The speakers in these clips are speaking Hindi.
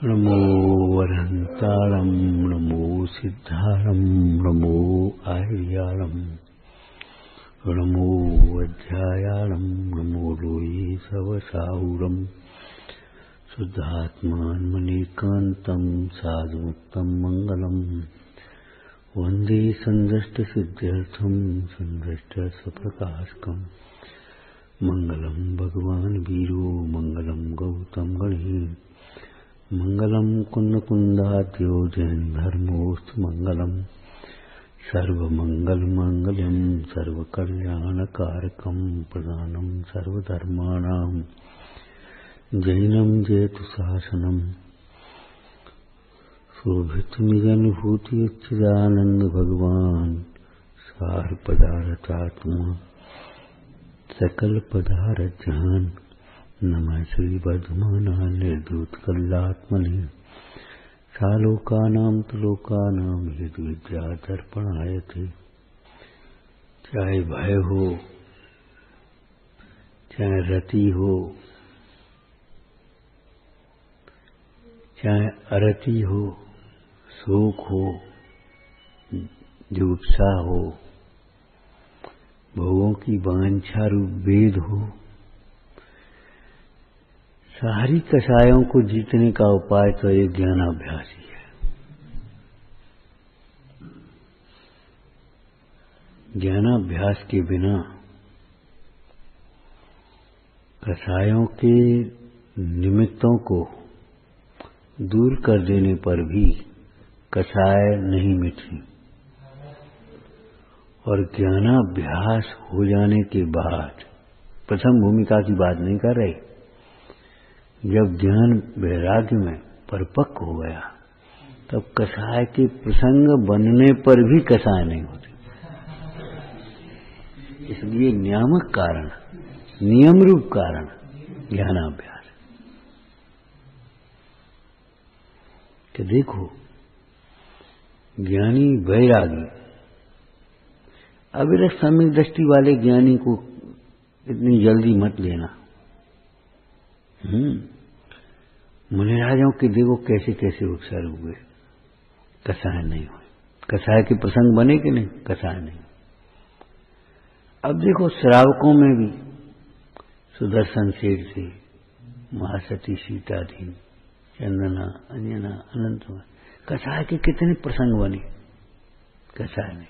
नमो वरन्तारं नमो सिद्धारं नमो आर्यारं नमो अध्यायारं नमो लोये सवसाहुरं शुद्धात्मान्मनीकान्तं साधुमुक्तं मङ्गलम् वन्दे सन्दष्टसिद्ध्यर्थं सन्दष्टस्वप्रकाशकम् मङ्गलं भगवान् वीरो मङ्गलं गौतम गणेश मङ्गलं कुन्दकुन्दाद्यो जैनधर्मोऽस्तु मङ्गलम् सर्वमङ्गलमाङ्गल्यं सर्वकल्याणकारकं प्रधानं सर्वधर्माणां जैनं जयतु शासनम् शोभितमिदनुभूतिच्चिदानन्द भगवान् सारपदार्थात्मा सकल पदार्थ जहान नमः श्री वर्धमाना निर्धूत कल्लात्मने सालोकानां तुलोकानां यद विद्या दर्पणायते। चाहे भय हो, चाहे रति हो, चाहे अरति हो, शोक हो, जुगुप्सा हो, भोगों की वांछा रूप वेद हो, सारी कषायों को जीतने का उपाय तो एक ज्ञानाभ्यास ही है। ज्ञानाभ्यास के बिना कषायों के निमित्तों को दूर कर देने पर भी कषाय नहीं मिटी और ज्ञानाभ्यास हो जाने के बाद प्रथम भूमिका की बात नहीं कर रहे। जब ज्ञान वैराग्य में परिपक्व हो गया तब कषाय के प्रसंग बनने पर भी कषाय नहीं होते। इसलिए नियामक कारण, नियम रूप कारण ज्ञानाभ्यास। कि देखो ज्ञानी वैरागी, अविरत सम्यक दृष्टि वाले ज्ञानी को इतनी जल्दी मत लेना। मुनिराजों के देखो कैसे कैसे उपसर्ग हुए, कषाय नहीं हुए। कषाय के प्रसंग बने कि नहीं? कषाय नहीं। अब देखो श्रावकों में भी सुदर्शन सेठ से महासती सीताधीन, चंदना, अंजना, अनंत, कषाय के कितने प्रसंग बने, कषाय नहीं।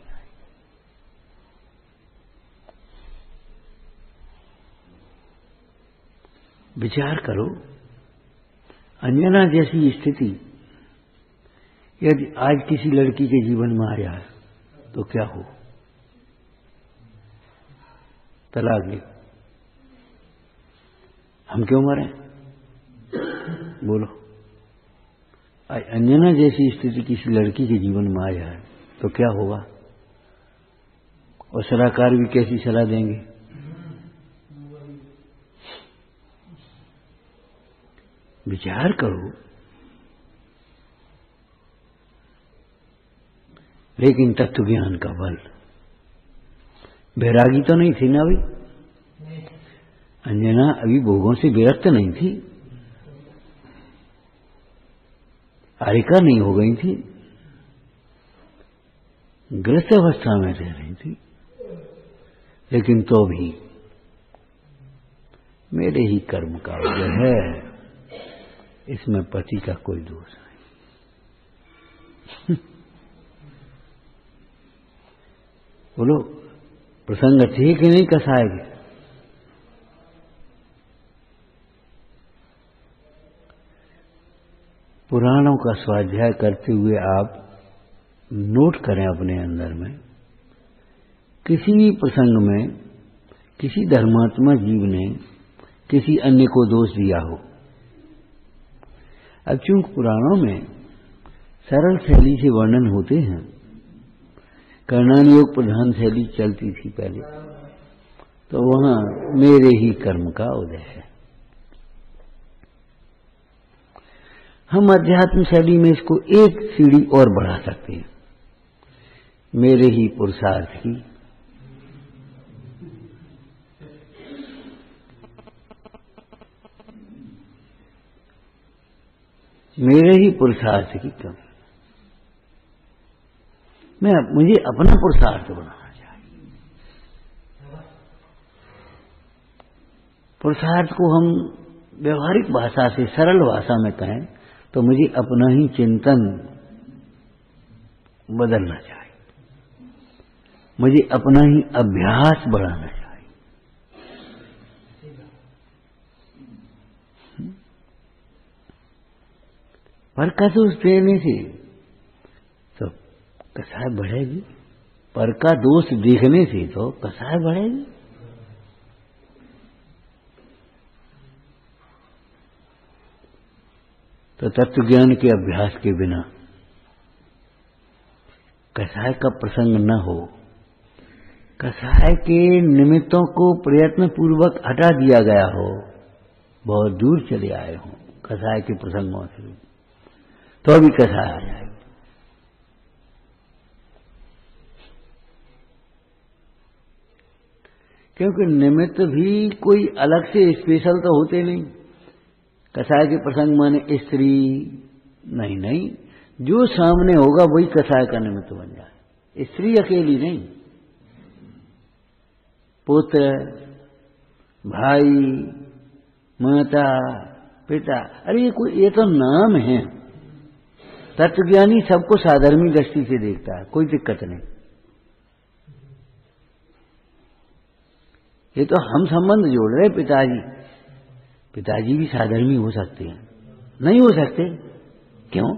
विचार करो, अंजना जैसी स्थिति यदि आज किसी लड़की के जीवन में आ जाए तो क्या हो? तलाक ले। हम क्यों मरें? बोलो। आज अंजना जैसी स्थिति किसी लड़की के जीवन में आ जाए तो क्या होगा? और सलाहकार भी कैसी सलाह देंगे? विचार करो। लेकिन तत्व ज्ञान का बल, वैरागी तो नहीं थी ना अभी अंजना, अभी भोगों से विरक्त नहीं थी, आरिका नहीं हो गई थी, ग्रस्त अवस्था में रह रही थी। लेकिन तो भी मेरे ही कर्म का उदय है, इसमें पति का कोई दोष नहीं। बोलो, प्रसंग थे कि नहीं कषाय के? पुराणों का स्वाध्याय करते हुए आप नोट करें अपने अंदर में, किसी भी प्रसंग में किसी धर्मात्मा जीव ने किसी अन्य को दोष दिया हो। अब चूंकि पुराणों में सरल शैली से वर्णन होते हैं, कर्णानुयोग प्रधान शैली चलती थी पहले, तो वहां मेरे ही कर्म का उदय है। हम अध्यात्म शैली में इसको एक सीढ़ी और बढ़ा सकते हैं, मेरे ही पुरुषार्थ की मेरे ही पुरुषार्थ की कमी। मुझे अपना पुरुषार्थ बनाना चाहिए। पुरुषार्थ को हम व्यवहारिक भाषा से, सरल भाषा में कहें तो मुझे अपना ही चिंतन बदलना चाहिए, मुझे अपना ही अभ्यास बढ़ाना चाहिए। पर का दोष देने से तो कसाय बढ़ेगी, पर का दोष देखने से तो कसाय बढ़ेगी। तो तत्व ज्ञान के अभ्यास के बिना कसाय का प्रसंग न हो, कसाय के निमित्तों को प्रयत्न पूर्वक हटा दिया गया हो, बहुत दूर चले आए हों कसाय के प्रसंगों से, तो भी कसाय आ जाएगी। क्योंकि निमित्त भी कोई अलग से स्पेशल तो होते नहीं। कसाय के प्रसंग माने स्त्री नहीं, जो सामने होगा वही कसाय का निमित्त बन जाए। स्त्री अकेली नहीं, पुत्र, भाई, माता, पिता, अरे ये तो नाम है। तत्वज्ञानी सबको साधर्मी दृष्टि से देखता है, कोई दिक्कत नहीं। ये तो हम संबंध जोड़ रहे। पिताजी भी साधर्मी हो सकते हैं, नहीं हो सकते? क्यों?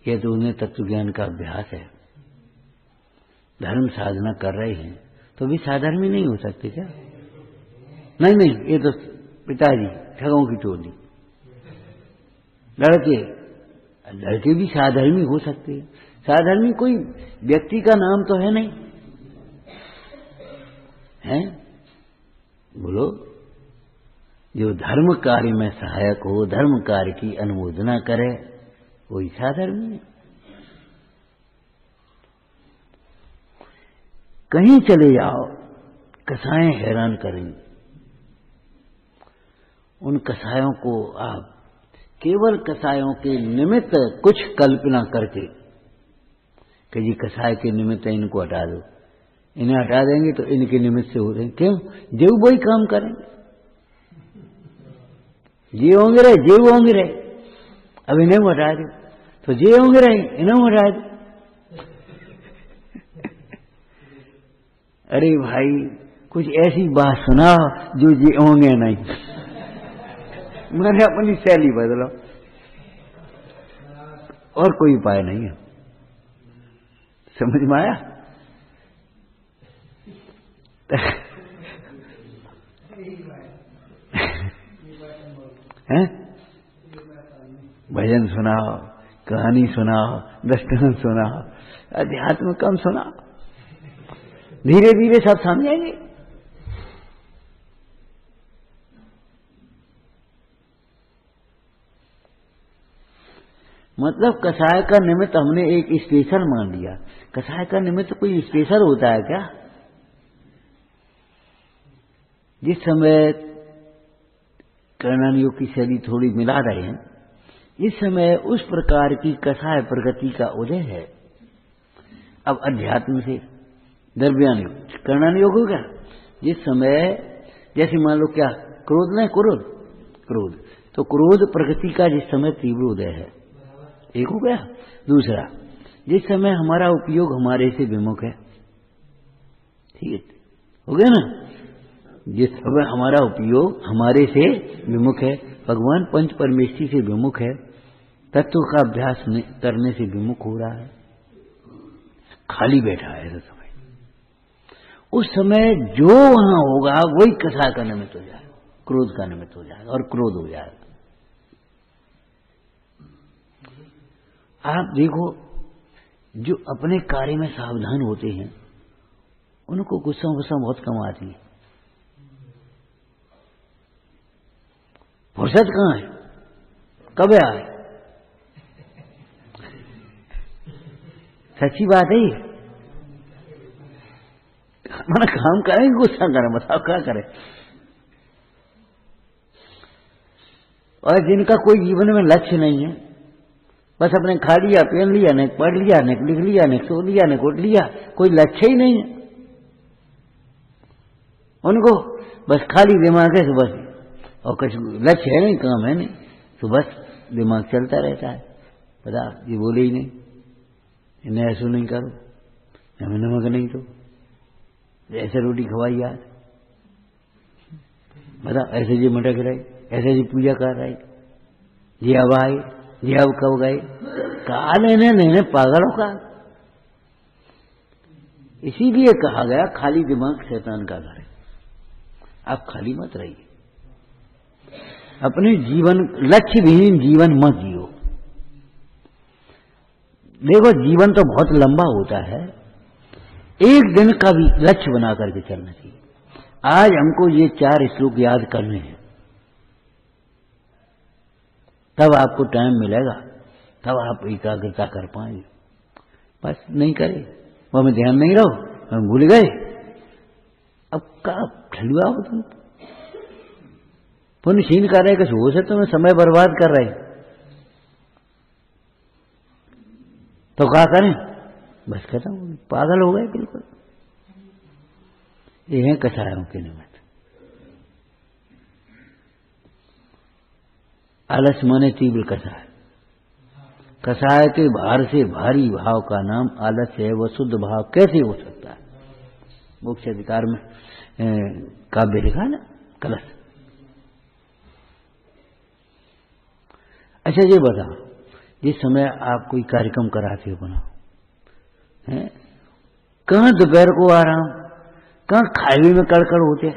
ये तो उन्हें तत्वज्ञान का अभ्यास है, धर्म साधना कर रहे हैं, तो भी साधर्मी नहीं हो सकते क्या? नहीं, ये तो पिताजी ठगों की टोली। लड़के भी साधर्मी हो सकते हैं। साधर्मी कोई व्यक्ति का नाम तो है नहीं, है? बोलो, जो धर्म कार्य में सहायक हो, धर्म कार्य की अनुमोदना करे, वही साधर्मी है। कहीं चले जाओ, कसाएं हैरान करेंगे। उन कसायों को आप केवल कसायों के निमित्त कुछ कल्पना करके कि जी कसाय के निमित्त इनको हटा दो, इन्हें हटा देंगे तो इनके निमित्त से हो रहे। क्यों? जेव वही काम करेंगे, जे होंगे रहे। अब इन्हें हटा दो तो जे होंगे रहे, इन्हें हटा दो। अरे भाई, कुछ ऐसी बात सुनाओ जो जे होंगे नहीं। मैंने अपनी शैली बदलो, और कोई उपाय नहीं है। समझ में आया? हैं? भजन सुनाओ, कहानी सुनाओ, दृष्टांत सुनाओ, अध्यात्म कम सुनाओ, धीरे धीरे सब समझेंगे। मतलब कसाय का निमित्त हमने एक स्पेशल मान लिया। कसाय का निमित्त कोई स्पेशल होता है क्या? जिस समय कर्णानियों की शैली थोड़ी मिला रहे हैं, इस समय उस प्रकार की कसाय प्रगति का उदय है। अब अध्यात्म से द्रव्यान योग, कर्णान योग हो गया। जिस समय जैसे मान लो क्या क्रोध नहीं, क्रोध तो क्रोध प्रगति का जिस समय तीव्र उदय है, एक हो गया। दूसरा, जिस समय हमारा उपयोग हमारे से विमुख है, ठीक है, हो गया ना। जिस समय हमारा उपयोग हमारे से विमुख है, भगवान पंच परमेष्ठी से विमुख है, तत्व का अभ्यास करने से विमुख हो रहा है, खाली बैठा है ऐसा समय। उस समय जो वहां होगा वही कसाय का निमित्त हो जाएगा, क्रोध का निमित्त हो जाएगा और क्रोध हो जाएगा। आप देखो, जो अपने कार्य में सावधान होते हैं उनको गुस्सा बहुत कम आती है। फुर्सत कहां है, कब आए? सच्ची बात है। हमारा काम करें, गुस्सा करें, बताओ क्या करें? और जिनका कोई जीवन में लक्ष्य नहीं है, बस अपने खा लिया, पहन लिया, न पढ़ लिया, न लिख लिया, न सो लिया, न कोट लिया, कोई लक्ष्य ही नहीं है उनको। बस खाली दिमाग है सुबह से, और कुछ लक्ष्य है नहीं, काम है नहीं, तो बस दिमाग चलता रहता है। पता ये बोले ही नहीं, इन्हें ऐसा नहीं करो, हमें नमक नहीं तो ऐसे रोटी खवाई आज, बता ऐसे जी मटक रहे, ऐसे जी पूजा कर रहे, जी अब आए, जी अब कब गए, कहा लेने पागलों का। इसीलिए कहा गया खाली दिमाग शैतान का घर है। आप खाली मत रहिए, अपने जीवन लक्ष्य विहीन जीवन मत जियो। देखो जीवन तो बहुत लंबा होता है, एक दिन का भी लक्ष्य बना करके चलना चाहिए। आज हमको ये 4 श्लोक याद करने हैं, तब आपको टाइम मिलेगा, तब आप एकाग्रता कर पाएंगे। बस नहीं करे, वो में ध्यान नहीं रहो, हम भूल गए, अब का ठलुआ हो तुम, पुण्य छीन कर रहे, कुछ हो से तुम्हें समय बर्बाद कर रहे, तो क्या करें, बस खत्म हो गए, पागल हो गए बिल्कुल। ये है कसायों के निमित्त। आलस माने तीव्र कसाय, कसाय के भार से भारी भाव का नाम आलस है। वह शुद्ध भाव कैसे हो सकता है? मोक्ष अधिकार में काव्य लिखा ना, कलश। अच्छा ये बताओ, जिस समय आप कोई कार्यक्रम कराते हो बनाओ, कहाँ दोपहर को आराम, कहाँ खाए में कड़कड़ होते,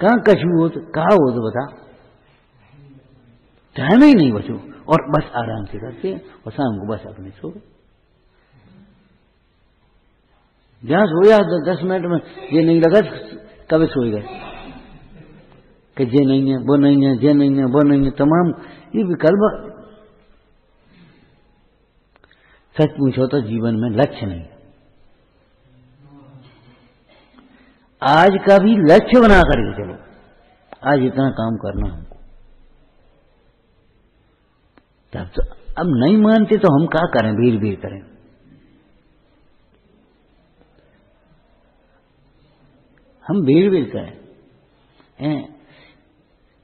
कहाँ कछू होते, कहाँ हो तो बता, टाइम ही नहीं बचो, और बस आराम से करते हैं, और शाम को बस अपने सो गए। जहां सोया 10 मिनट में ये नहीं लगा कभी सो गए, कि ये नहीं है, वो नहीं है, ये नहीं है, वो नहीं है, तमाम ये विकल्प। सच पूछो तो जीवन में लक्ष्य नहीं। आज का भी लक्ष्य बना करके चलो, आज इतना काम करना हमको, तब तो अब नहीं मानते तो हम क्या करें, भीड़ भीड़ करें। हम भीड़ भीड़ करें।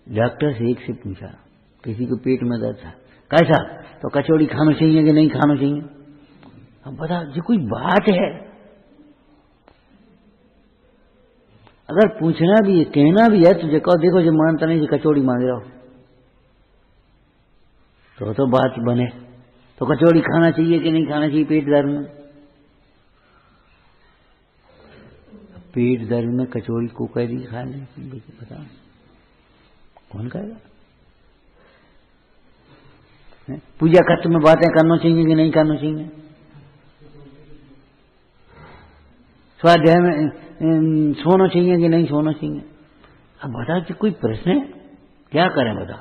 डॉक्टर से एक से पूछा, किसी को पेट में दर्द था, कैसा, तो कचौड़ी खाना चाहिए कि नहीं खाना चाहिए? अब बता, ये कोई बात है? अगर पूछना भी है, कहना भी है, तुझे कहो देखो जो मानता नहीं, जो कचौड़ी मांग रहा हो, तो बात बने। तो कचौड़ी खाना चाहिए कि नहीं खाना चाहिए पेट दर्द में? पेट दर्द में कचौड़ी को कह दी खा ले, बता कौन कहेगा? पूजा खत्म में बातें करना चाहिए कि नहीं करना चाहिए? स्वाध्याय में सोना चाहिए कि नहीं सोना चाहिए? अब बता कि कोई प्रश्न है, क्या करें बता?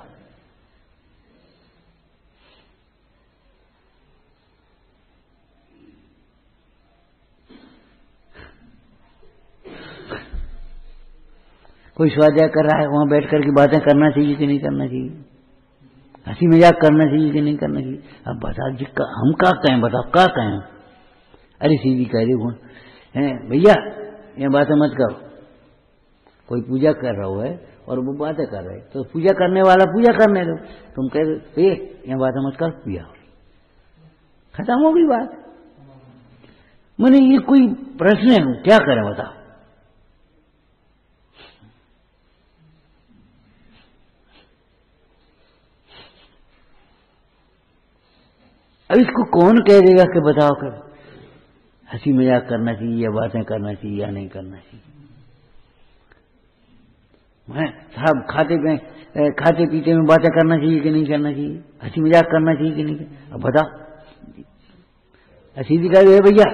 कोई स्वाध्याय कर रहा है, वहां बैठ करके बातें करना चाहिए कि नहीं करना चाहिए? हंसी मजाक करना चाहिए कि नहीं करना चाहिए? अब बता जी, हम क्या कहें, बताओ क्या कहें? अरे सीधी कह रही है भैया, ये बातें मत करो। कोई पूजा कर रहा है और वो बातें कर रहे, तो पूजा करने वाला पूजा करने दो, तुम कह रहे ये बातें मत कर, पूजा खत्म हो गई बात। मैंने ये कोई प्रश्न है, क्या करें बताओ? अब इसको कौन कह देगा कि बताओ कर हंसी मजाक करना चाहिए या बातें करना चाहिए या नहीं करना चाहिए? साहब खाते पीते में बातें करना चाहिए कि नहीं करना चाहिए? हंसी मजाक करना चाहिए कि नहीं? अब बताओ। सीधी कह रहे भैया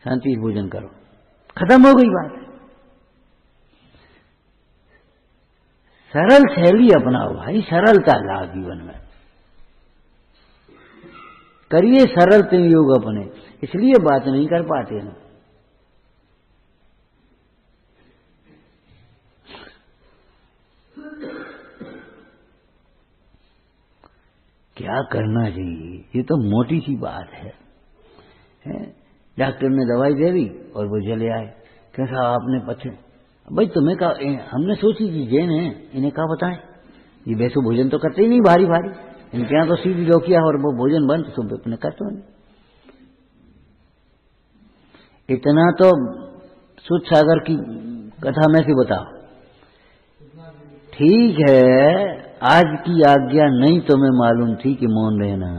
शांति से भोजन करो, खत्म हो गई बात। सरल शैली अपनाओ भाई, सरलता ला जीवन में, करिए सरल तुम योग अपने, इसलिए बात नहीं कर पाते हैं। क्या करना चाहिए? ये तो मोटी सी बात है? डॉक्टर ने दवाई दे दी और वो चले आए। कैसा आपने पत्थर? भाई तुम्हें कहा, हमने सोची कि जैन है, इन्हें कहा बताएं, ये वैसे भोजन तो करते ही नहीं भारी भारी, इनके यहाँ तो सीधी लौकिया और वो भोजन बंद, सुबह अपने करते नहीं। इतना तो सूद सागर की कथा में से बताओ। ठीक है, आज की आज्ञा नहीं तुम्हें मालूम थी कि मौन रहना,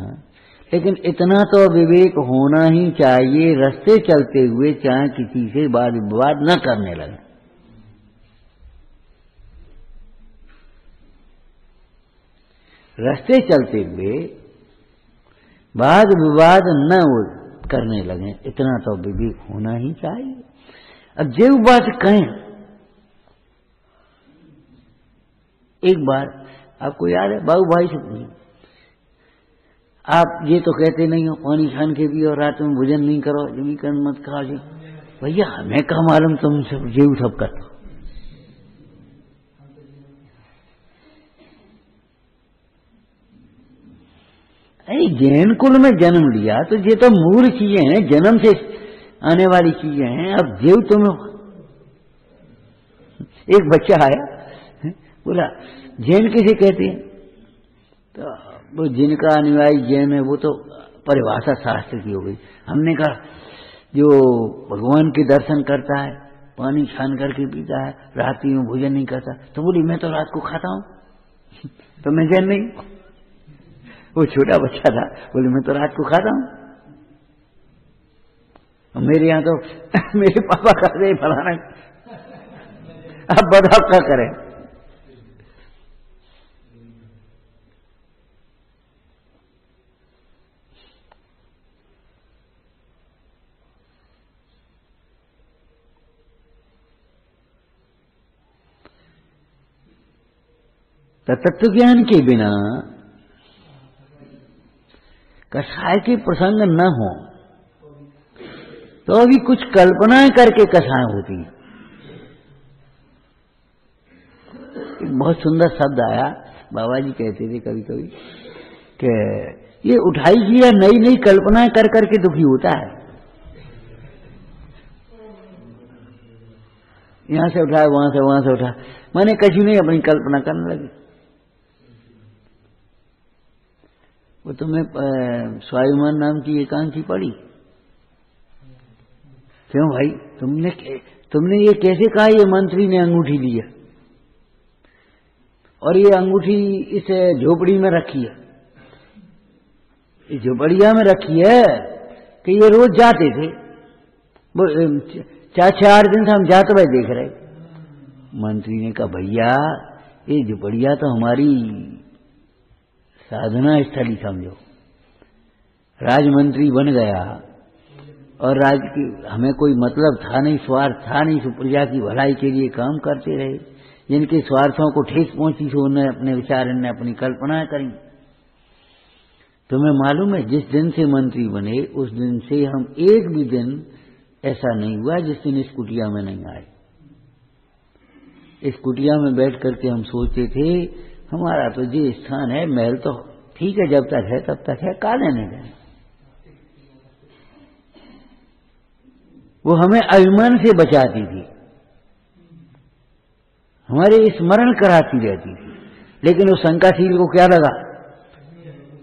लेकिन इतना तो विवेक होना ही चाहिए, रास्ते चलते हुए चाहे किसी से वाद विवाद न करने लगे। रास्ते चलते हुए वाद विवाद न करने लगे, इतना तो विवेक होना ही चाहिए। अब जो बात कहें, एक बार आपको याद है बाबू भाई से पूछे, आप ये तो कहते नहीं हो पानी खान के भी और रात में भोजन नहीं करो, जमी कर मत खाओ जी। भैया हमें क्या मालूम तुम सब जीव सब करते हो। अरे जैन कुल में जन्म लिया तो ये तो मूल चीजें हैं, जन्म से आने वाली चीजें हैं। अब जीव तुम्हें, एक बच्चा आया बोला जैन किसे कहते हैं? तो वो जिनका अनुयायी जैन है वो तो परिभाषा शास्त्र की हो गई। हमने कहा जो भगवान के दर्शन करता है, पानी छान करके पीता है, रात में भोजन नहीं करता, तो बोली मैं तो रात को खाता हूं तो मैं जैन नहीं। वो छोटा बच्चा था, बोले मैं तो रात को खाता हूं। मेरे यहां तो मेरे पापा खाते हैं फलाना, अब बताओ क्या करें? तत्व ज्ञान के बिना कषाय के प्रसंग न हो तो अभी कुछ कल्पनाएं करके कषाय होती है। एक बहुत सुंदर शब्द आया, बाबा जी कहते थे कभी कभी कि ये उठाई किया नई नई कल्पनाएं कर करके दुखी होता है। यहां से उठाए वहां से उठा, मैंने कभी नहीं अपनी कल्पना करने लगी। वो तुम्हें स्वाभिमान नाम की एकांकी पढ़ी? क्यों भाई तुमने ये कैसे कहा ये मंत्री ने अंगूठी लिया और ये अंगूठी इस झोपड़ी में रखी है, इस झोपड़िया में रखी है कि ये रोज जाते थे, वो 4 दिन से हम जाते हुए देख रहे। मंत्री ने कहा भैया ये झोपड़िया तो हमारी साधना स्थली समझो। राजमंत्री बन गया और राज की हमें कोई मतलब था नहीं, स्वार्थ था नहीं, प्रजा की भलाई के लिए काम करते रहे। जिनके स्वार्थों को ठेस पहुंची तो उन्हें अपने विचार ने अपनी कल्पनाएं करी। तुम्हें मालूम है जिस दिन से मंत्री बने उस दिन से हम एक भी दिन ऐसा नहीं हुआ जिस दिन इस कुटिया में नहीं आए। इस कुटिया में बैठ करके हम सोचते थे हमारा तो ये स्थान है, महल तो ठीक है जब तक है तब तक है, का लेने गए। वो हमें अभिमान से बचाती थी, हमारे स्मरण कराती रहती थी। लेकिन उस शंकाशील को क्या लगा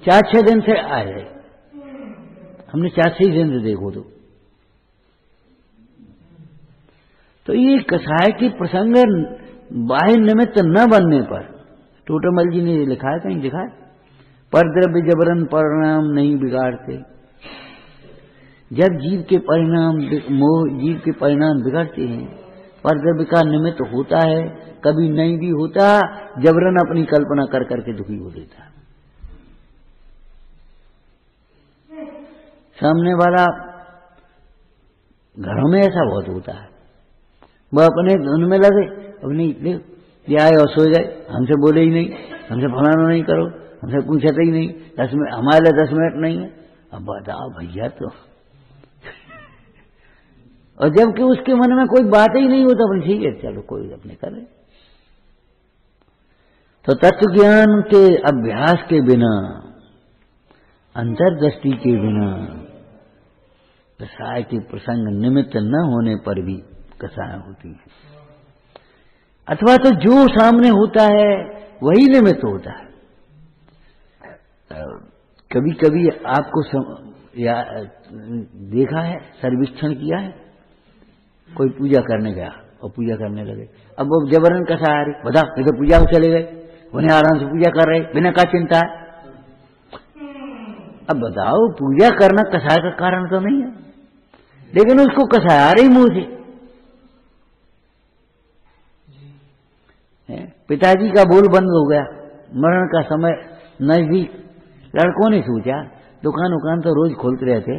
4-6 दिन से आ रहे, हमने 4-6 दिन से देखो तो ये कसाय की प्रसंग बाह्य निमित्त न बनने पर, टोटमल जी ने लिखा है, कहीं लिखा है, परद्रव्य जबरन परिणाम नहीं बिगाड़ते। जब जीव के परिणाम जीव के परिणाम बिगड़ते हैं, परद्रव्य का निमित्त होता है, कभी नहीं भी होता, जबरन अपनी कल्पना कर करके दुखी हो देता है। सामने वाला घरों में ऐसा बहुत होता है, वह अपने धुन में लगे, अपनी ये आए और सो जाए, हमसे बोले ही नहीं, हमसे फलाना नहीं करो, हमसे पूछते ही नहीं, 10 मिनट हमारे लिए 10 मिनट नहीं है। अब बताओ भैया तो और जबकि उसके मन में कोई बात ही नहीं होता, अपने ठीक है चलो कोई अपने करे। तो तत्व ज्ञान के अभ्यास के बिना अंतर्दृष्टि के बिना कसाय के प्रसंग निमित्त न होने पर भी कसाय होती है, अथवा तो जो सामने होता है वही निमित्त होता है। कभी कभी आपको देखा है, सर्वेक्षण किया है, कोई पूजा करने गया और पूजा करने लगे, अब वो जबरन कसाय आ रही, बता ये तो पूजा को चले गए, उन्हें आराम से पूजा कर रहे बिना का चिंता है। अब बताओ, पूजा करना कसाय का कारण तो नहीं है, लेकिन उसको कसाय आ रही मुंह से। पिताजी का बोल बंद हो गया, मरण का समय नजदीक, लड़कों ने सोचा दुकान उकान तो रोज खोलते रहते,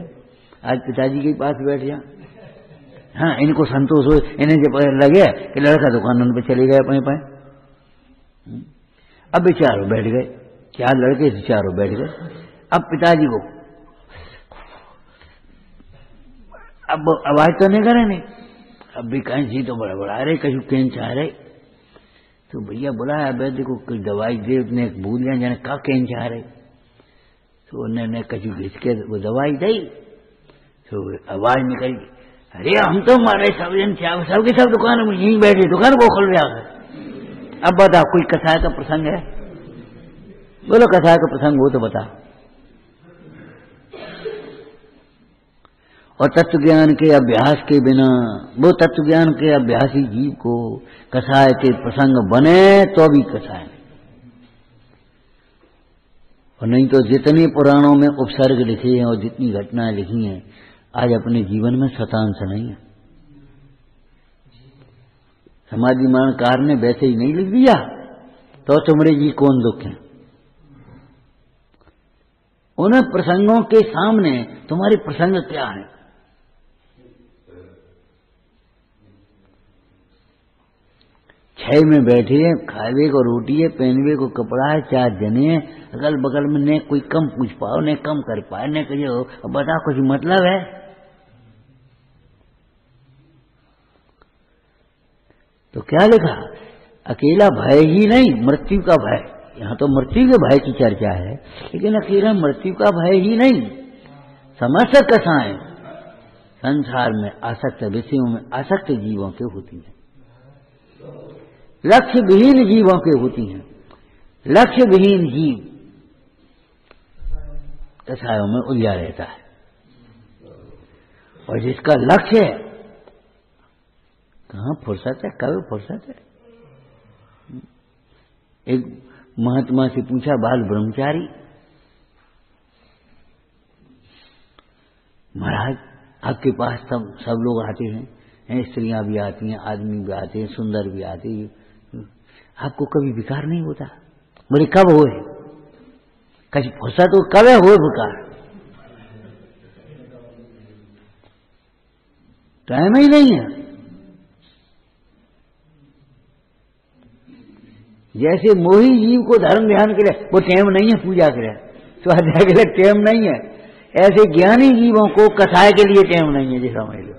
आज पिताजी के पास बैठ जा, हाँ इनको संतोष हो, इन्हें जब लगे कि लड़का दुकान पे चले गए पाए पाए। अब चारों बैठ गए, 4 लड़के से चारों बैठ गए। अब पिताजी को अब आवाज तो नहीं करे नहीं, अब भी कहीं जी तो बड़ा रहे, कहीं कहीं चाह रहे, तो भैया बुलाया, अब देखो कोई दवाई दे, उसने भूल गया जाने का कहीं चाह रहे, तो उन्होंने कचू घिस के वो दवाई दी, तो आवाज निकली, अरे हम तो हमारे सब जन सबके सब दुकान में यहीं बैठे, दुकान को खोल रहा है। अब बताओ कोई कसाय का प्रसंग है? बोलो कसाय का प्रसंग हो तो बता। और तत्व ज्ञान के अभ्यास के बिना, वो तत्व ज्ञान के अभ्यासी जीव को कसाय के प्रसंग बने तो भी कसाय नहीं, और नहीं तो जितने पुराणों में उपसर्ग लिखे हैं और जितनी घटनाएं लिखी हैं आज अपने जीवन में शतांश नहीं है। समाधिमानकार ने वैसे ही नहीं लिख दिया तो तुम्हारे जी कौन दुख है। उन प्रसंगों के सामने तुम्हारे प्रसंग क्या है? छह में बैठे हैं, खावे को रोटी है, पहनवे को कपड़ा है, 4 जने हैं, अगल बगल में ने कोई कम पूछ पाओ, ने कम कर पाए, ने कहिए बता कुछ मतलब है? तो क्या लिखा? अकेला भय ही नहीं, मृत्यु का भय। यहाँ तो मृत्यु के भय की चर्चा है, लेकिन अकेला मृत्यु का भय ही नहीं, समस्त कसाएं संसार में आसक्त, विषयों में आसक्त जीवों के होती हैं, लक्ष्य विहीन जीवों के होती हैं। लक्ष्य विहीन जीव कसायों में उलझा रहता है, और जिसका लक्ष्य है, कहाँ फुर्सत है, कब फुर्सत है? एक महात्मा से पूछा, बाल ब्रह्मचारी, महाराज आपके पास सब लोग आते हैं, स्त्रियां भी आती हैं, आदमी भी आते हैं, सुंदर भी आते हैं, आपको कभी विकार नहीं होता? बोले कब हो? कभी फुर्सत हो, कब हो विकार? टाइम ही नहीं है। जैसे मोही जीव को धर्म ध्यान के लिए वो टेम नहीं है, पूजा के लिए स्वाध्याय के लिए टेम नहीं है, ऐसे ज्ञानी जीवों को कसाय के लिए टेम नहीं है। जैसा समझ लो,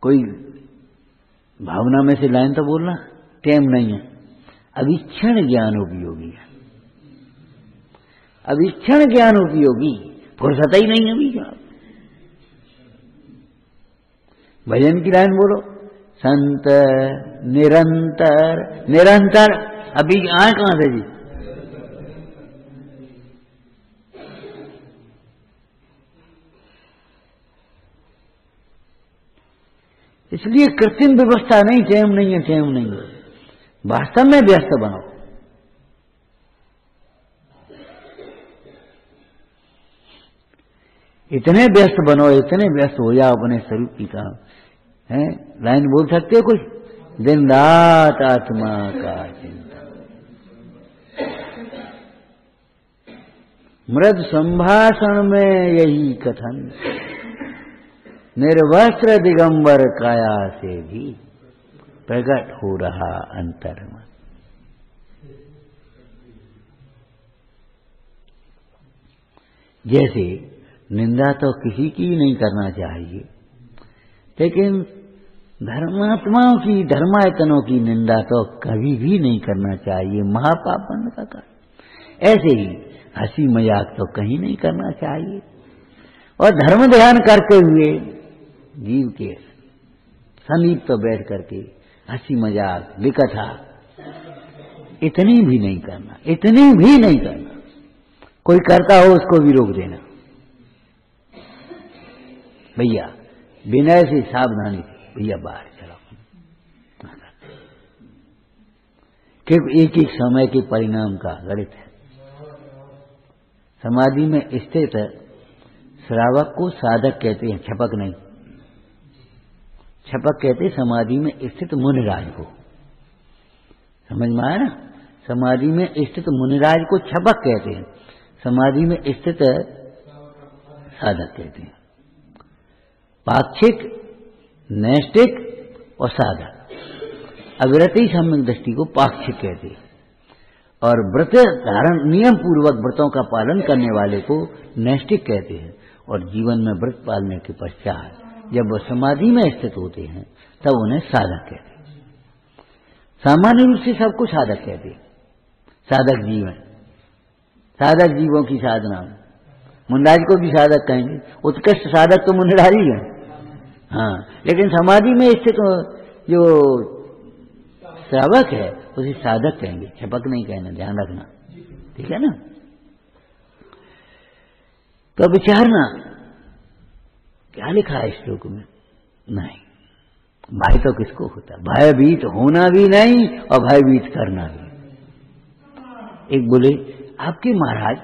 कोई भावना में से लाइन तो बोलना, टेम नहीं है। अभिक्षण ज्ञान उपयोगी है, अभिक्षण ज्ञान उपयोगी, फुर्सत ही नहीं है अभी। भजन की लाइन बोलो, संत निरंतर, निरंतर अभी आए कहां से जी? इसलिए कृत्रिम व्यवस्था नहीं, टेम नहीं है, टेम नहीं है, वास्तव में व्यस्त बनो। इतने व्यस्त बनो, इतने व्यस्त हो जाओ अपने स्वरूप की काम है। लाइन बोल सकते हो कुछ? दिन रात आत्मा का चिंतन, मृद संभाषण में यही कथन, निर्वस्त्र दिगंबर काया से भी प्रकट हो रहा अंतर में। जैसे निंदा तो किसी की नहीं करना चाहिए, लेकिन धर्मात्माओं की, धर्मायतनों की निंदा तो कभी भी नहीं करना चाहिए, महापाप बनने का कारण। ऐसे ही हंसी मजाक तो कहीं नहीं करना चाहिए। और धर्म ध्यान करते हुए जीव के समीप तो बैठ करके हंसी मजाक विकथा इतनी भी नहीं करना, इतनी भी नहीं करना। कोई करता हो उसको भी रोक देना, भैया विनय से, सावधानी से, भैया बाहर चलो। क्योंकि एक एक समय के परिणाम का गणित है। समाधि में स्थित श्रावक को साधक कहते हैं, छपक नहीं। छपक कहते समाधि में स्थित मुनिराज को, समझ में आया ना? समाधि में स्थित मुनिराज को छपक कहते हैं, समाधि में स्थित साधक कहते हैं। पाक्षिक, नैष्टिक और साधक। अविरति सम्यक दृष्टि को पाक्षिक कहते हैं, और व्रत धारण नियम पूर्वक व्रतों का पालन करने वाले को नैष्टिक कहते हैं। और जीवन में व्रत पालने के पश्चात जब वह समाधि में स्थित होते हैं तब उन्हें साधक कहते हैं। सामान्य रूप से सबको साधक कहते हैं। साधक जीवन, साधक जीवों की साधना। मुनिराज को भी साधक कहेंगे, उत्कृष्ट साधक तो मुनिराज ही है। हाँ, लेकिन समाधि में स्थित जो श्रावक है उसे साधक कहेंगे, छपक नहीं कहना, ध्यान रखना, ठीक है ना? तो विचारना क्या लिखा है श्लोक में? नहीं, भय तो किसको होता? भयभीत होना भी नहीं और भयभीत करना भी। एक बोले आपके महाराज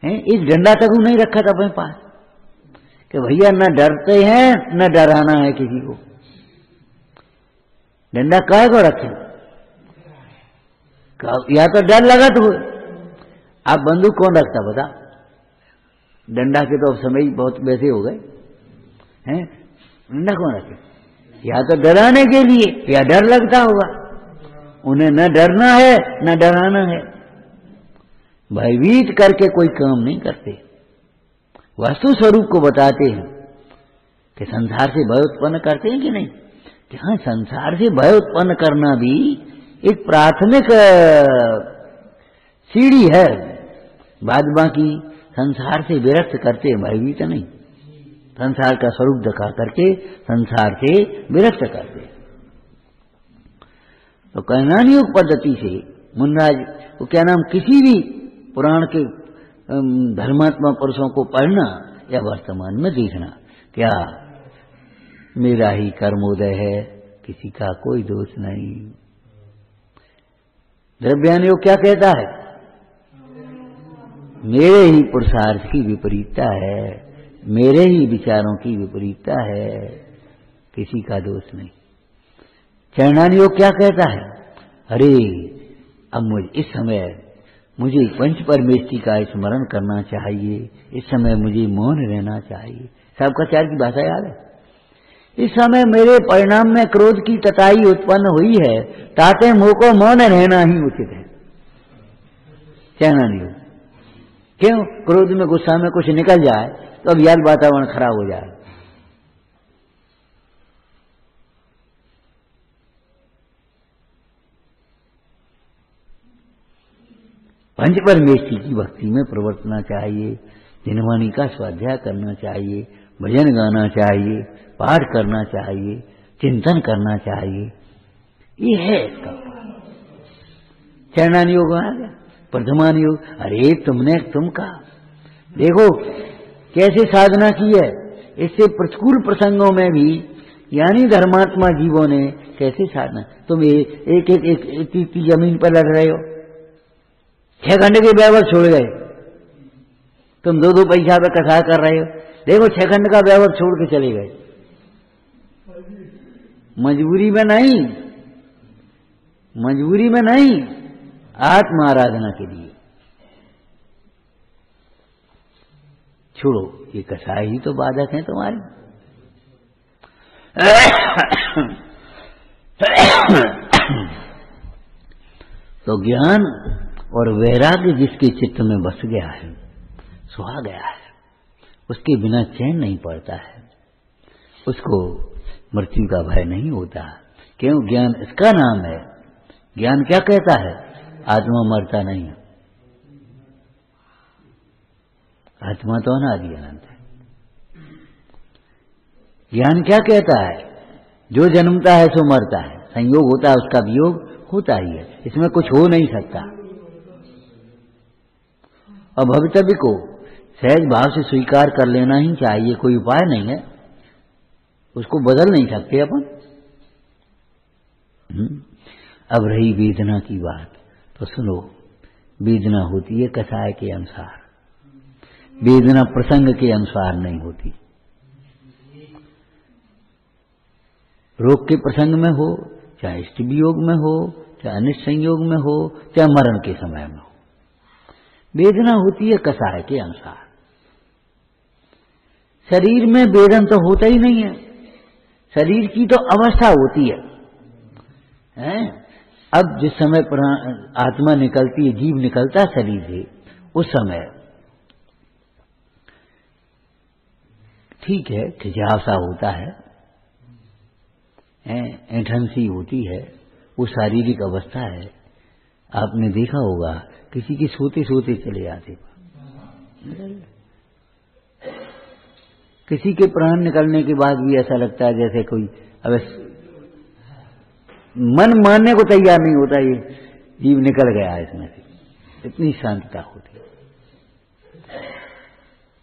हैं, एक डंडा तक नहीं रखा था अपने पास कि भैया न डरते हैं न डराना है किसी को। डंडा काहे को रखे? या तो डर लगा तो आप बंदूक कौन रखता बता? डंडा के तो अब समय ही बहुत वैसे हो गए हैं, डंडा कौन रखे? या तो डराने के लिए या डर लगता होगा। उन्हें न डरना है न डराना है, भयभीत करके कोई काम नहीं करते। वास्तु स्वरूप को बताते हैं कि संसार से भय उत्पन्न करते हैं कि नहीं? कि हाँ, संसार से भय उत्पन्न करना भी एक प्राथमिक सीढ़ी है। बाद बाकी संसार से विरक्त करते, भयभीत नहीं। संसार का स्वरूप दिखा करके संसार से विरक्त करते। तो कैनान योग पद्धति से मुनिराज को क्या नाम, किसी भी पुराण के धर्मात्मा पुरुषों को पढ़ना या वर्तमान में देखना, क्या मेरा ही कर्मोदय है, किसी का कोई दोष नहीं। द्रव्यान योग क्या कहता है? मेरे ही पुरुषार्थ की विपरीतता है, मेरे ही विचारों की विपरीतता है, किसी का दोष नहीं। चरणान योग क्या कहता है? अरे अब इस समय मुझे पंच परमेष्टि का स्मरण करना चाहिए, इस समय मुझे मौन रहना चाहिए। सबकाचार की भाषा याद है? इस समय मेरे परिणाम में क्रोध की तताई उत्पन्न हुई है, ताते मुंह को मौन रहना ही उचित है। कहना नहीं हो क्यों? क्रोध में गुस्सा में कुछ निकल जाए तो अब याद वातावरण खराब हो जाए। पंच परमेष्टि की भक्ति में प्रवर्तना चाहिए, दिनवाणी का स्वाध्याय करना चाहिए, भजन गाना चाहिए, पाठ करना चाहिए, चिंतन करना चाहिए। ये है इसका चरणान योग आ गया। प्रथमान योग, अरे तुम कहा देखो कैसे साधना की है, इससे प्रतिकूल प्रसंगों में भी यानी धर्मात्मा जीवों ने कैसे साधना। तुम एक जमीन पर लड़ रहे हो, 6 घंटे के व्यवहार छोड़ गए, तुम 2 पैसा पे कथा कर रहे हो, देखो 6 घंटे का व्यवहार छोड़ के चले गए। मजबूरी में नहीं, मजबूरी में नहीं, आत्म आराधना के लिए। छोड़ो, ये कसाई ही तो बाधक है तुम्हारी। तो ज्ञान और वैराग्य जिसके चित्त में बस गया है, सुहा गया है, उसके बिना चैन नहीं पड़ता है। उसको मृत्यु का भय नहीं होता। क्यों? ज्ञान इसका नाम है। ज्ञान क्या कहता है? आत्मा मरता नहीं है, आत्मा तो अनादि अनंत है। ज्ञान क्या कहता है? जो जन्मता है सो मरता है, संयोग होता है उसका वियोग होता ही है, इसमें कुछ हो नहीं सकता। और भवितव्य को सहज भाव से स्वीकार कर लेना ही चाहिए, कोई उपाय नहीं है, उसको बदल नहीं सकते अपन। अब रही वेदना की बात, तो सुनो, वेदना होती है कसाय के अनुसार, वेदना प्रसंग के अनुसार नहीं होती। रोग के प्रसंग में हो, चाहे इष्ट वियोग में हो, चाहे अनिष्ट संयोग में हो, चाहे मरण के समय में हो, वेदना होती है कसाय के अनुसार। शरीर में वेदन तो होता ही नहीं है, शरीर की तो अवस्था होती है, हैं? अब जिस समय आत्मा निकलती है, जीव निकलता है शरीर से, उस समय ठीक है खिंचाव सा होता है, ऐंठन सी होती है, वो शारीरिक अवस्था है। आपने देखा होगा किसी के सोते सोते चले जाते, किसी के प्राण निकलने के बाद भी ऐसा लगता है जैसे कोई, अब मन मानने को तैयार नहीं होता ये जीव निकल गया इसमें से, इतनी शांतता होती है।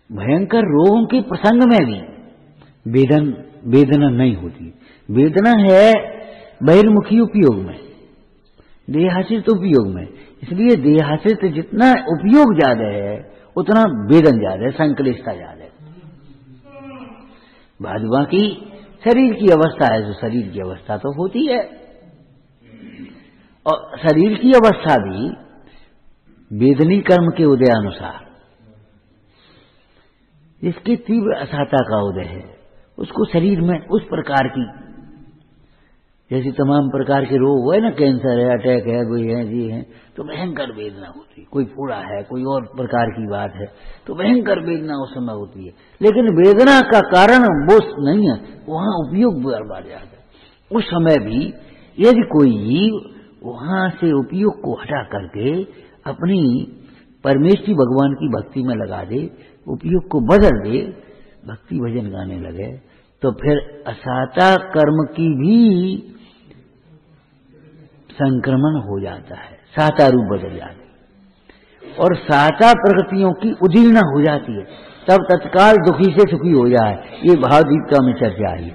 भयंकर रोगों के प्रसंग में भी वेदना नहीं होती। वेदना है बहिर्मुखी उपयोग में, देहाश्रित उपयोग में। इसलिए देहाश्रित जितना उपयोग ज्यादा है उतना वेदन ज्यादा है, संक्लिष्टता ज्यादा है। भाजपा की शरीर की अवस्था है, जो शरीर की अवस्था तो होती है, और शरीर की अवस्था भी वेदनी कर्म के उदयानुसार, जिसकी तीव्र असाता का उदय है उसको शरीर में उस प्रकार की, जैसे तमाम प्रकार के रोग है ना, कैंसर है, अटैक है, कोई है, जी है, तो भयंकर वेदना होती है। कोई फोड़ा है, कोई और प्रकार की बात है, तो भयंकर वेदना उस समय होती है। लेकिन वेदना का कारण वो नहीं है, वहां उपयोग बढ़ जाता है। उस समय भी यदि कोई जीव वहां से उपयोग को हटा करके अपनी परमेश्वरी भगवान की भक्ति में लगा दे, उपयोग को बदल दे, भक्ति भजन गाने लगे, तो फिर असाता कर्म की भी संक्रमण हो जाता है, साता रूप बदल जाती है, और साता प्रकृतियों की उदीर्णा हो जाती है। तब तत्काल दुखी से सुखी हो जाए, ये भावदीपिका में चर्चा आई।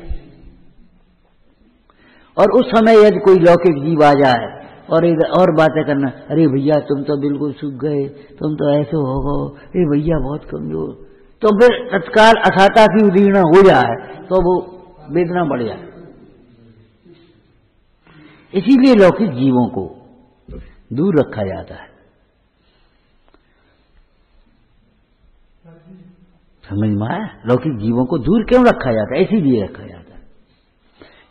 और उस समय यदि कोई लौकिक जीव आ जाए और बातें करना, अरे भैया तुम तो बिल्कुल सूख गए, तुम तो ऐसे हो गो, अरे भैया बहुत कमजोर, तो फिर तत्काल असाता की उदीर्णा हो जाए तो वो वेदना बढ़ जाए। इसीलिए लौकिक जीवों को दूर रखा जाता है। समझ में आया? लौकिक जीवों को दूर क्यों रखा जाता है? इसीलिए रखा जाता है।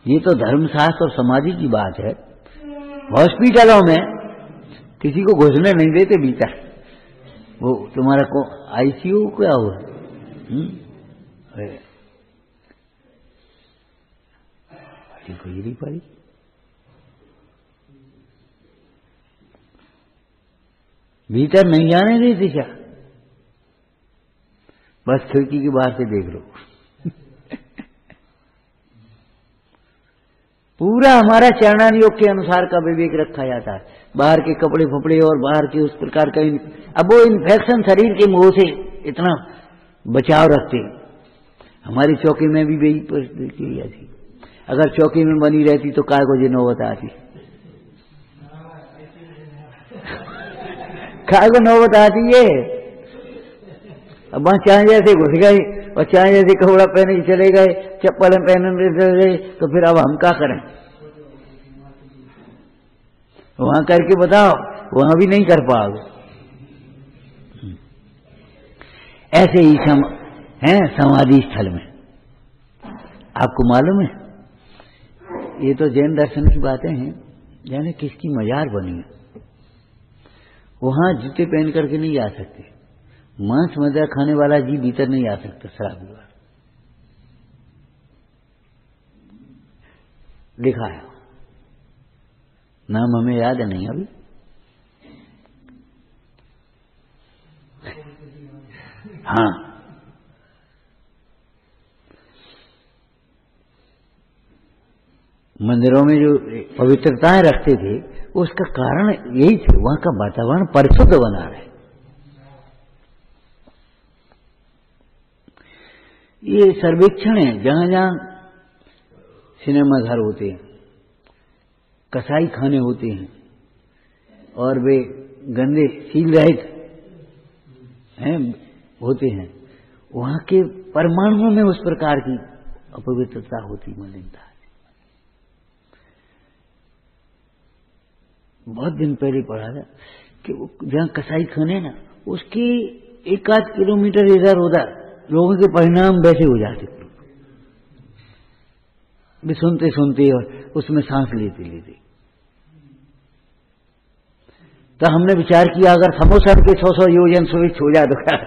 ये तो धर्मशास्त्र और समाधि की बात है। हॉस्पिटलों में किसी को घुसने नहीं देते भीतर, वो तुम्हारा को आईसीयू क्या हुआ, गुजरी पड़ी, भीतर नहीं जाने देते क्या? बस खिड़की के बाहर से देख लो। पूरा हमारा चरणान योग के अनुसार का विवेक रखा जाता है। बाहर के कपड़े फपड़े और बाहर के उस प्रकार का अब वो इन्फेक्शन शरीर के मुंह से इतना बचाव रखते। हमारी चौकी में भी वही परिस्थिति थी। अगर चौकी में बनी रहती तो काय को जी नौबत आती, काय को नौबत आती है। अब वहां चाहे जैसे घुस गए और चाहे जैसे कपड़ा पहने चले गए, चप्पल पहने चले गए, तो फिर अब हम क्या करें? वहां करके बताओ, वहां भी नहीं कर पाओगे। ऐसे ही है समाधि स्थल में। आपको मालूम है, ये तो जैन दर्शन की बातें हैं, यानी किसकी मजार बनी है। वहां जूते पहन करके नहीं जा सकते, मांस मदिरा खाने वाला जी भीतर नहीं आ सकता, शराबी वाला। लिखा है, नाम हमें याद नहीं अभी। हाँ, मंदिरों में जो पवित्रताएं रखते थे उसका कारण यही थे, वहां का वातावरण परिशुद्ध बना रहे। ये सर्वेक्षण है, जहां जहां सिनेमा घर होते हैं, कसाई खाने होते हैं और वे गंदे सील रहित हैं होते हैं, वहां के परमाणुओं में उस प्रकार की अपवित्रता होती, मलिनता। बहुत दिन पहले पढ़ा था कि जहां कसाई खाने ना, उसके 1-8 किलोमीटर इधर उधर लोगों के परिणाम वैसे हो जाते, भी सुनते सुनते और उसमें सांस लेते लेते। तो हमने विचार किया अगर समोसन के 100 योजन स्विच हो जाए तो क्या,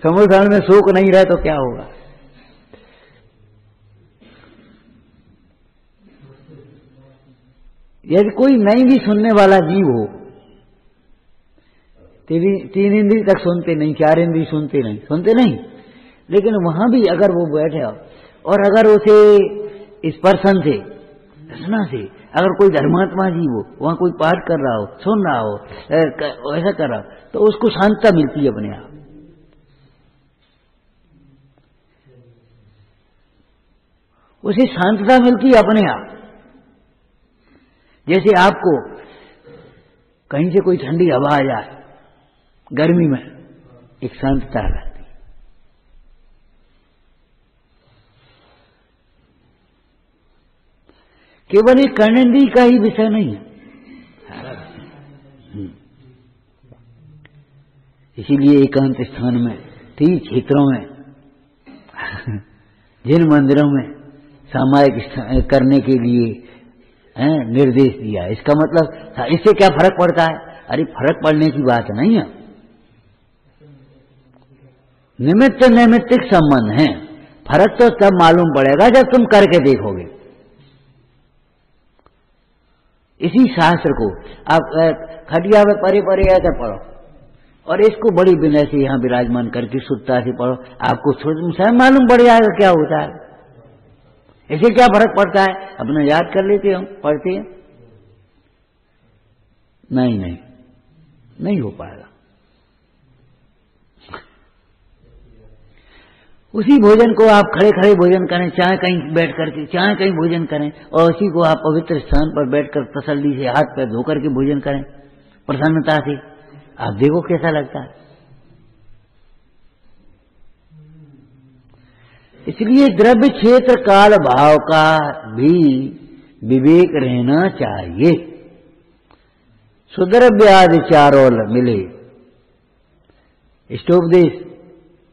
समोसन में शोक नहीं रहे तो क्या होगा। यदि कोई नहीं भी सुनने वाला जीव हो, 3 इंद्री तक सुनते नहीं, 4 इंद्री सुनते नहीं, लेकिन वहां भी अगर वो बैठे और अगर उसे स्पर्शन से, रचना से, अगर कोई धर्मात्मा जीव हो, वहां कोई पाठ कर रहा हो, सुन रहा हो, ऐसा कर रहा हो, तो उसको शांतता मिलती है अपने आप। उसे शांतता मिलती है अपने आप। जैसे आपको कहीं से कोई ठंडी हवा आ जाए, गर्मी में एक शांतता रहती है। केवल एक कर्णेंद्रिय का ही विषय नहीं है, इसीलिए एकांत स्थान में, तीर्थ क्षेत्रों में, जिन मंदिरों में सामायिक करने के लिए निर्देश दिया। इसका मतलब इससे क्या फर्क पड़ता है? अरे फर्क पड़ने की बात नहीं है, निमित्त नैमित्तिक संबंध है। फर्क तो तब मालूम पड़ेगा जब तुम करके देखोगे। इसी शास्त्र को आप खटिया में परे परे ऐसे पढ़ो और इसको बड़ी विनय से यहां विराजमान करके शुद्धता से पढ़ो, आपको स्वयं मालूम पड़ जाएगा क्या होता है। इसे क्या फर्क पड़ता है, अपना याद कर लेते हम, पढ़ते हैं। नहीं हो पाएगा। उसी भोजन को आप खड़े खड़े भोजन करें, चाहे कहीं बैठ करके, चाहे कहीं भोजन करें, और उसी को आप पवित्र स्थान पर बैठकर तसल्ली से हाथ पैर धोकर के भोजन करें, प्रसन्नता से, आप देखो कैसा लगता है। इसलिए द्रव्य क्षेत्र काल भाव का भी विवेक रहना चाहिए। सुद्रव्य आदि चारों मिले, इष्टोपदेश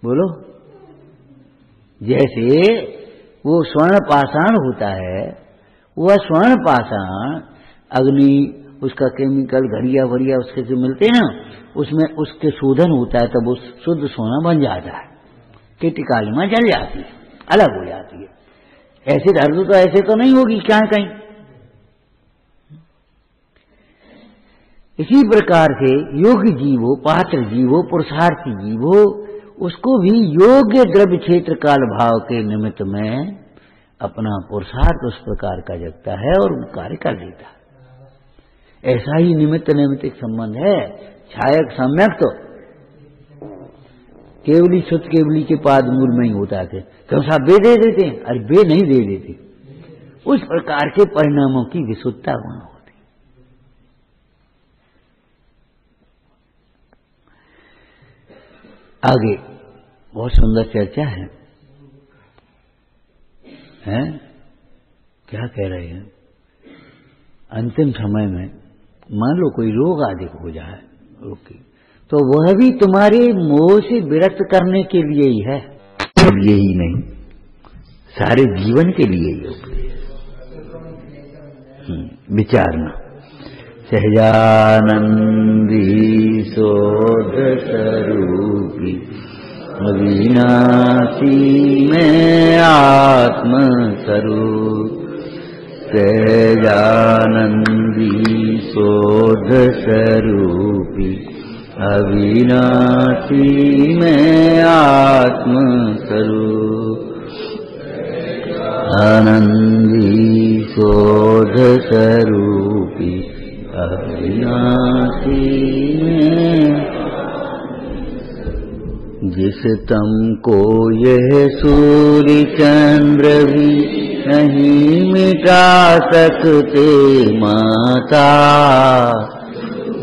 बोलो। जैसे वो स्वर्ण पाषाण होता है, वह स्वर्ण पाषाण अग्नि, उसका केमिकल घड़िया वड़िया उसके जो मिलते हैं ना, उसमें उसके शोधन होता है, तब वो शुद्ध सोना बन जाता है। कीटिकालिमा जल जाती है, अलग हो जाती है। ऐसे धातु तो ऐसे तो नहीं होगी क्या कहीं। इसी प्रकार से योग्य जीव हो, पात्र जीव हो, पुरुषार्थी जीव हो, उसको भी योग्य द्रव्य क्षेत्र काल भाव के निमित्त में अपना पुरुषार्थ उस प्रकार का जगता है और कार्य कर देता है। ऐसा ही निमित्त नैमित्तिक संबंध है। छायक सम्यक तो केवली शुद्ध केवली के पाद मूल में ही होता है। क्यों साहब वे दे देते हैं? अरे वे नहीं दे देते। उस प्रकार के परिणामों की विशुद्धता वहां होती। आगे बहुत सुंदर चर्चा है, क्या कह रहे हैं? अंतिम समय में मान लो कोई रोग आदि हो जाए, तो वह भी तुम्हारे मोह से विरक्त करने के लिए ही है, यही नहीं, सारे जीवन के लिए ही विचारना। सहजानंदी शोध स्वरूपी अविनाशी में आत्म स्वरूप सहजानंदी शोध स्वरूपी अविनाशी में आत्म स्वरूप आनंदी शोध स्वरूपी अविनाशी में जिस तम को यह सूर्य चंद्र भी नहीं मिटा सकते माता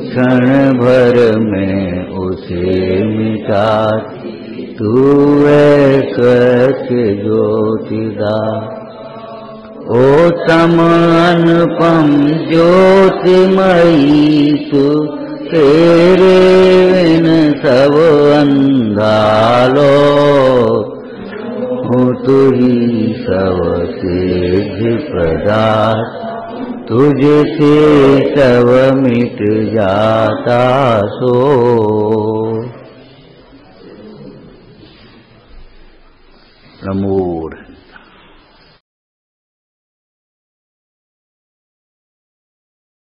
क्षण भर में उसे मिटा तू है स्वच्छ ज्योतिदा ओ तम अनुपम ज्योतिमयी तू तेरे बिन सब अंधालो हो तू ही सब सिद्ध पदार्थ तुझसे सब मिट जाता सो। प्रमोद